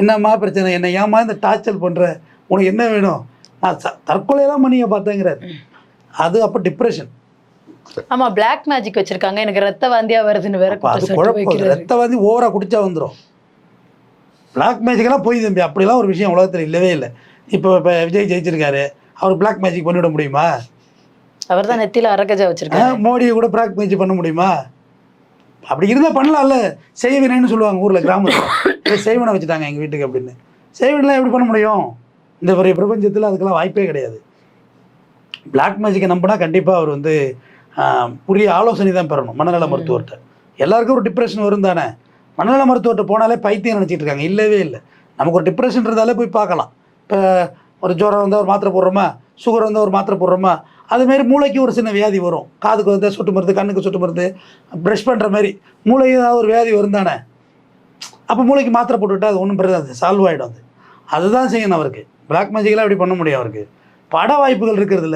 என்னம்மா பிரச்சனை, என்ன ஏம்மா இந்த டார்ச்சர் பண்ணுற, உனக்கு என்ன வேணும், நான் தற்கொலையெல்லாம் பண்ணிய பார்த்தேங்கிறார். அது அப்போ டிப்ரெஷன். ஆமா, பிளாக் மேஜிக் வச்சிருக்காங்க, எனக்கு ரத்த வாந்தியா வருதுன்னு வேற. அது குழப்பம். ரத்த வாந்தி ஓவரா குடிச்சா வந்துடும். பிளாக் மேஜிக்கெல்லாம் போய் தம்பி, அப்படிலாம் ஒரு விஷயம் உலகத்தில் இல்லவே இல்லை. இப்போ விஜய் ஜெயிச்சிருக்காரு, அவர் பிளாக் மேஜிக் பண்ணிவிட முடியுமா? அவர் தான் நெத்தியில் அரக்கஜா வச்சிருக்காரு. மோடியை கூட பிளாக் மேஜிக் பண்ண முடியுமா? அப்படி இருந்தால் பண்ணலாம்ல. செய்வினைன்னு சொல்லுவாங்க ஊரில், கிராமத்தில் செய்வனை வச்சுட்டாங்க எங்கள் வீட்டுக்கு அப்படின்னு. செய்வனைலாம் எப்படி பண்ண முடியும்? இந்த பெரிய பிரபஞ்சத்தில் அதுக்கெல்லாம் வாய்ப்பே கிடையாது. பிளாக் மேஜிக்கை நம்பினா கண்டிப்பாக அவர் வந்து உரிய ஆலோசனை தான் பெறணும் மனநல மருத்துவர்கிட்ட. எல்லாருக்கும் ஒரு டிப்ரெஷன் வரும் தானே. மனநல மருத்துவர்கிட்ட போனாலே பைத்தியம் நினச்சிட்டு இருக்காங்க. இல்லவே இல்லை. நமக்கு ஒரு டிப்ரெஷன் இருந்தாலே போய் பார்க்கலாம். இப்போ ஒரு ஜுரம் வந்தால் ஒரு மாத்திரை போடுறோமா, சுகர் வந்தால் ஒரு மாத்திரை போடுறோமா, அதுமாரி மூளைக்கு ஒரு சின்ன வியாதி வரும். காதுக்கு வந்தால் சொட்டு மருந்து, கண்ணுக்கு சொட்டு மருந்து, ப்ரஷ் பண்ணுற மாதிரி மூளைக்கு ஏதாவது ஒரு வியாதி வரும் தானே. அப்போ மூளைக்கு மாத்திரை போட்டுவிட்டால் அது ஒன்றும் பிரச்சனை, அது சால்வ் ஆகிடும். அதுதான் செய்யணும் அவருக்கு. பிளாக் மேஜிக்கெலாம் எப்படி பண்ண முடியும் அவருக்கு? பட வாய்ப்புகள் இருக்கிறது இல்லை.